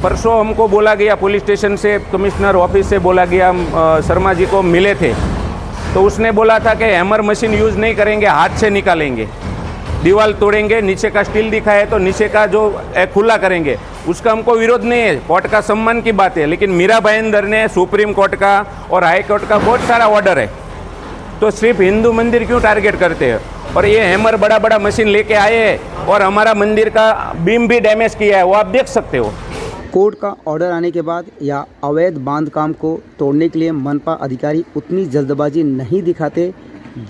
परसों हमको बोला गया पुलिस स्टेशन से, कमिश्नर ऑफिस से बोला गया, हम शर्मा जी को मिले थे तो उसने बोला था कि हैमर मशीन यूज़ नहीं करेंगे, हाथ से निकालेंगे, दीवार तोड़ेंगे, नीचे का स्टील दिखा है तो नीचे का जो खुला करेंगे। उसका हमको विरोध नहीं है, कोर्ट का सम्मान की बात है, लेकिन मीरा भाईंदर ने सुप्रीम कोर्ट का और हाई कोर्ट का बहुत सारा ऑर्डर है, तो सिर्फ हिंदू मंदिर क्यों टारगेट करते हैं? और ये हैमर बड़ा बड़ा मशीन लेके आए हैं और हमारा मंदिर का बीम भी डैमेज किया है, वो आप देख सकते हो। कोर्ट का ऑर्डर आने के बाद या अवैध बांध काम को तोड़ने के लिए मनपा अधिकारी उतनी जल्दबाजी नहीं दिखाते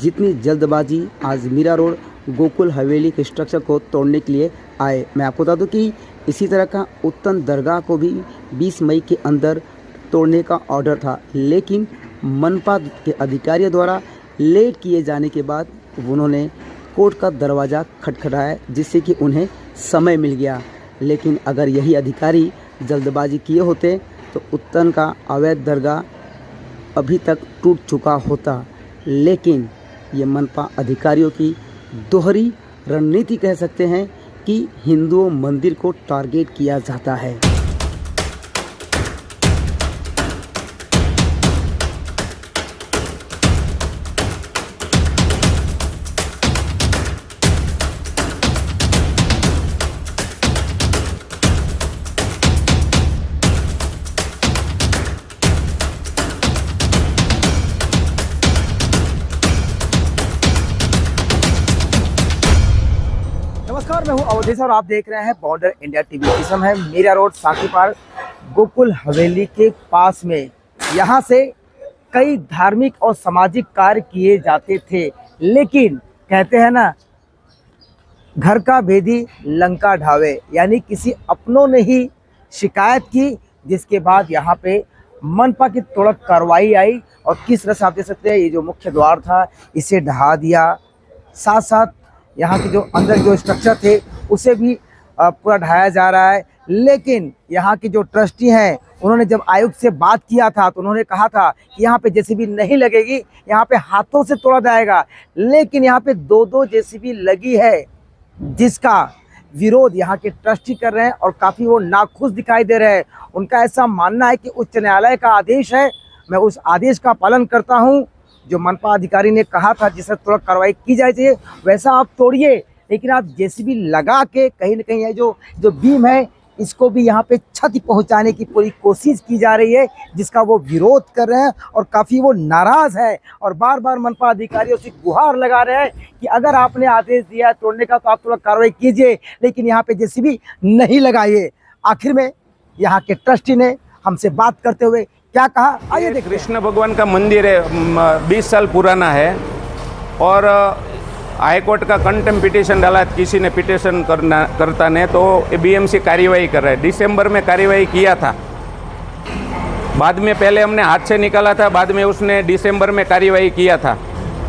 जितनी जल्दबाजी आज मीरा रोड गोकुल हवेली के स्ट्रक्चर को तोड़ने के लिए आए। मैं आपको बता दूं कि इसी तरह का उत्तन दरगाह को भी 20 मई के अंदर तोड़ने का ऑर्डर था, लेकिन मनपा के अधिकारियों द्वारा लेट किए जाने के बाद उन्होंने कोर्ट का दरवाज़ा खटखटाया जिससे कि उन्हें समय मिल गया। लेकिन अगर यही अधिकारी जल्दबाजी किए होते तो उत्तन का अवैध दरगाह अभी तक टूट चुका होता। लेकिन ये मनपा अधिकारियों की दोहरी रणनीति कह सकते हैं कि हिंदुओं मंदिर को टारगेट किया जाता है। नमस्कार, मैं हूं अवधेश और आप देख रहे हैं बॉर्डर इंडिया टीवी। इस समय है मीरा रोड साकी पार्क गोकुल हवेली के पास में। यहां से कई धार्मिक और सामाजिक कार्य किए जाते थे, लेकिन कहते हैं ना, घर का भेदी लंका ढावे, यानी किसी अपनों ने ही शिकायत की, जिसके बाद यहां पे मनपा की तुरंत कार्रवाई आई और किस तरह से आप देख सकते हैं ये जो मुख्य द्वार था इसे ढहा दिया, साथ साथ यहाँ के जो अंदर जो स्ट्रक्चर थे उसे भी पूरा ढाया जा रहा है। लेकिन यहाँ के जो ट्रस्टी हैं उन्होंने जब आयुक्त से बात किया था तो उन्होंने कहा था कि यहाँ पे जेसीबी नहीं लगेगी, यहाँ पे हाथों से तोड़ा जाएगा। लेकिन यहाँ पे 2-2 जेसीबी लगी है, जिसका विरोध यहाँ के ट्रस्टी कर रहे हैं और काफ़ी वो नाखुश दिखाई दे रहे हैं। उनका ऐसा मानना है कि उच्च न्यायालय का आदेश है, मैं उस आदेश का पालन करता हूँ। जो मनपा अधिकारी ने कहा था जिससे तुरंत कार्रवाई की जाए चाहिए वैसा आप तोड़िए, लेकिन आप जेसीबी लगा के कहीं ना कहीं ये जो बीम है इसको भी यहाँ पे क्षति पहुँचाने की पूरी कोशिश की जा रही है, जिसका वो विरोध कर रहे हैं और काफ़ी वो नाराज़ है और बार बार मनपा अधिकारियों से गुहार लगा रहे हैं कि अगर आपने आदेश दिया है तोड़ने का तो आप तुरंत कार्रवाई कीजिए, लेकिन यहाँ पे जेसीबी नहीं लगाइए। आखिर में यहाँ के ट्रस्टी ने हमसे बात करते हुए क्या कहा, आइए देख। कृष्ण भगवान का मंदिर है, 20 साल पुराना है और हाई कोर्ट का कंटेम्प्ट पिटीशन डाला, किसी ने पिटीशन करता ने, तो बीएमसी कार्रवाई कर रहा है। दिसंबर में कार्रवाई किया था, बाद में पहले हमने हाथ से निकाला था, बाद में उसने दिसंबर में कार्रवाई किया था।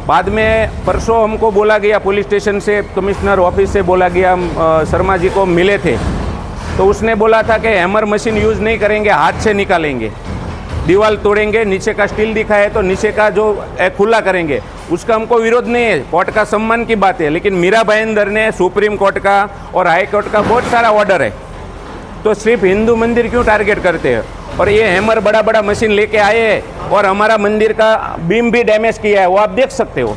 बाद में परसों हमको बोला गया पुलिस स्टेशन से, कमिश्नर ऑफिस से बोला गया, हम शर्मा जी को मिले थे तो उसने बोला था कि हैमर मशीन यूज़ नहीं करेंगे, हाथ से निकालेंगे, दीवार तोड़ेंगे, नीचे का स्टील दिखा है तो नीचे का जो खुला करेंगे। उसका हमको विरोध नहीं है, कोर्ट का सम्मान की बात है, लेकिन मीरा भाईंदर ने सुप्रीम कोर्ट का और हाई कोर्ट का बहुत सारा ऑर्डर है, तो सिर्फ हिंदू मंदिर क्यों टारगेट करते हैं? और ये हैमर बड़ा बड़ा मशीन लेके आए हैं और हमारा मंदिर का बीम भी डैमेज किया है, वो आप देख सकते हो।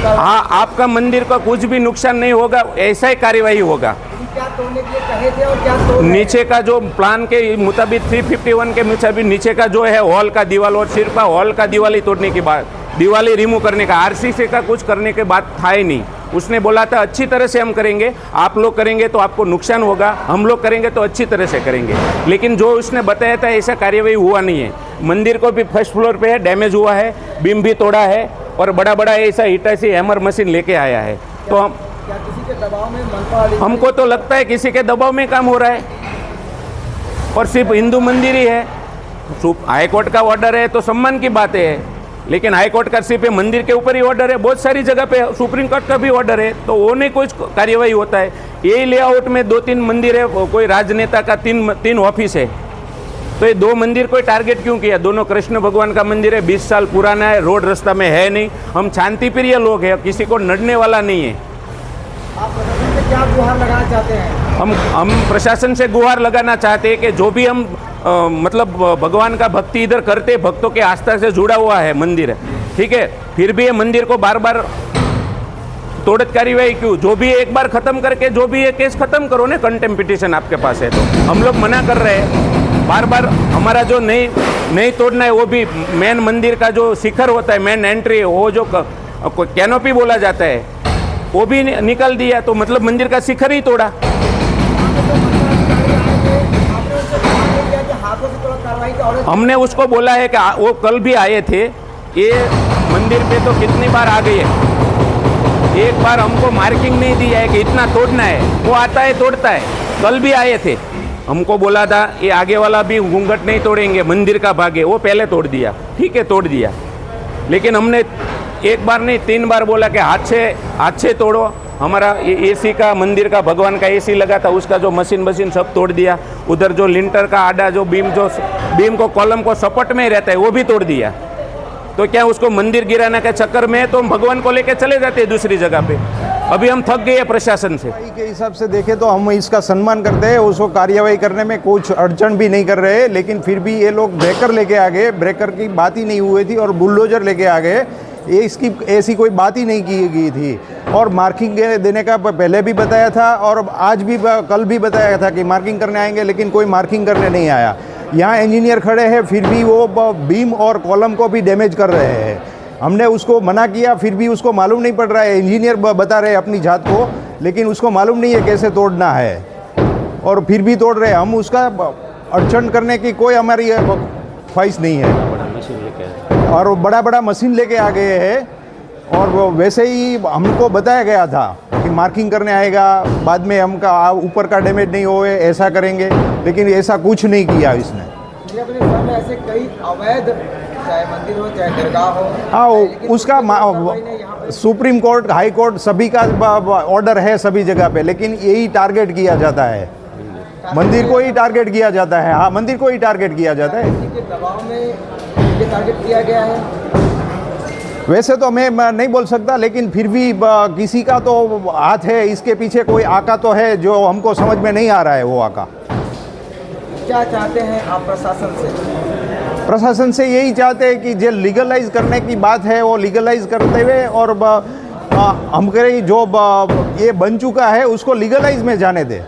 हाँ, आपका मंदिर का कुछ भी नुकसान नहीं होगा, ऐसा ही कार्रवाई होगा। क्या तोड़ने के लिए कहे थे और क्या तोड़? नीचे का जो प्लान के मुताबिक 351 के मुताबिक नीचे का जो है हॉल का दीवार और सिर्फ हॉल का दीवार ही तोड़ने के बाद, दीवार ही रिमूव करने का, आरसीसी का कुछ करने के बाद था ही नहीं। उसने बोला था अच्छी तरह से हम करेंगे, आप लोग करेंगे तो आपको नुकसान होगा, हम लोग करेंगे तो अच्छी तरह से करेंगे। लेकिन जो उसने बताया था ऐसा कार्यवाही हुआ नहीं है। मंदिर को भी फर्स्ट फ्लोर पे है, डैमेज हुआ है, बीम भी तोड़ा है और बड़ा बड़ा ऐसा हिटाची हैमर मशीन लेके आया है। तो हम क्या किसी के दबाव में मनपा, हमको तो लगता है किसी के दबाव में काम हो रहा है और सिर्फ हिंदू मंदिर ही है। हाई कोर्ट का ऑर्डर है तो सम्मान की बात है, लेकिन हाई कोर्ट का सिर्फ मंदिर के ऊपर ही ऑर्डर है, बहुत सारी जगह पे सुप्रीम कोर्ट का भी ऑर्डर है, तो वो नहीं कुछ कार्यवाही होता है। यही लेआउट में 2-3 मंदिर है, कोई राजनेता का 3 ऑफिस है, तो ये 2 मंदिर को टारगेट क्यों किया? दोनों कृष्ण भगवान का मंदिर है, 20 साल पुराना है, रोड रास्ता में है नहीं, हम शांति प्रिय लोग हैं, किसी को नड़ने वाला नहीं है। आप क्या गुहार लगाना चाहते हैं? हम प्रशासन से गुहार लगाना चाहते हैं कि जो भी हम मतलब भगवान का भक्ति इधर करते, भक्तों के आस्था से जुड़ा हुआ है मंदिर है, ठीक है, फिर भी ये मंदिर को बार बार तोड़त कार्रवाई क्यों? जो भी एक बार खत्म करके जो भी ये केस खत्म करो ना, कंटेम्प्ट पिटीशन आपके पास है तो हम लोग मना कर रहे हैं बार बार। हमारा जो नहीं तोड़ना है, वो भी मेन मंदिर का जो शिखर होता है, मेन एंट्री, वो जो कैनोपी बोला जाता है, वो भी निकल दिया, तो मतलब मंदिर का शिखर ही तोड़ा। हमने उसको बोला है कि वो कल भी आए थे, ये मंदिर पे तो कितनी बार आ गए, एक बार हमको मार्किंग नहीं दिया है कि इतना तोड़ना है, वो आता है तोड़ता है। कल भी आए थे, हमको बोला था ये आगे वाला भी घूंघट नहीं तोड़ेंगे, मंदिर का भाग है, वो पहले तोड़ दिया, ठीक है तोड़ दिया, लेकिन हमने एक बार नहीं 3 बार बोला कि हाथ से तोड़ो। हमारा एसी का, मंदिर का, भगवान का एसी लगा था, उसका जो मशीन सब तोड़ दिया। उधर जो लिंटर का आडा, जो बीम को कॉलम को सपोर्ट में ही रहता है, वो भी तोड़ दिया। तो क्या उसको मंदिर गिराने के चक्कर में तो हम भगवान को लेके चले जाते हैं दूसरी जगह पे। अभी हम थक गए हैं प्रशासन से। के हिसाब से देखें तो हम इसका सम्मान करते हैं, उसको कार्यवाही करने में कुछ अड़चन भी नहीं कर रहे, लेकिन फिर भी ये लोग ब्रेकर लेके आ गए, ब्रेकर की बात ही नहीं हुई थी, और बुलडोजर लेके आ गए, ये इसकी ऐसी कोई बात ही नहीं की गई थी। और मार्किंग देने का पहले भी बताया था, और आज भी कल भी बताया था कि मार्किंग करने आएंगे, लेकिन कोई मार्किंग करने नहीं आया। यहाँ इंजीनियर खड़े हैं, फिर भी वो बीम और कॉलम को भी डैमेज कर रहे हैं। हमने उसको मना किया, फिर भी उसको मालूम नहीं पड़ रहा है। इंजीनियर बता रहे हैं अपनी जात को, लेकिन उसको मालूम नहीं है कैसे तोड़ना है, और फिर भी तोड़ रहे हैं। हम उसका अड़चन करने की कोई हमारी ख्वाहिश नहीं है, और वो बड़ा मशीन लेके आ गए हैं। और वो वैसे ही हमको बताया गया था कि मार्किंग करने आएगा, बाद में हमका ऊपर का डैमेज नहीं होए, ऐसा करेंगे, लेकिन ऐसा कुछ नहीं किया इसने। अपने सामने ऐसे कई अवैध, चाहे मंदिर हो चाहे दरगाह हो, हाँ, उसका सुप्रीम कोर्ट, हाई कोर्ट सभी का ऑर्डर है सभी जगह पे, लेकिन यही टारगेट किया जाता है, मंदिर को ही टारगेट किया जाता है। हाँ, मंदिर को ही टारगेट किया जाता है। किसी के दबाव में ये टारगेट किया गया है? वैसे तो मैं नहीं बोल सकता, लेकिन फिर भी किसी का तो हाथ है इसके पीछे, कोई आका तो है जो हमको समझ में नहीं आ रहा है वो आका। क्या चाहते हैं आप प्रशासन से? प्रशासन से यही चाहते हैं कि जो लीगलाइज करने की बात है वो लीगलाइज करते हुए, और हम करें जो ये बन चुका है उसको लीगलाइज में जाने दें।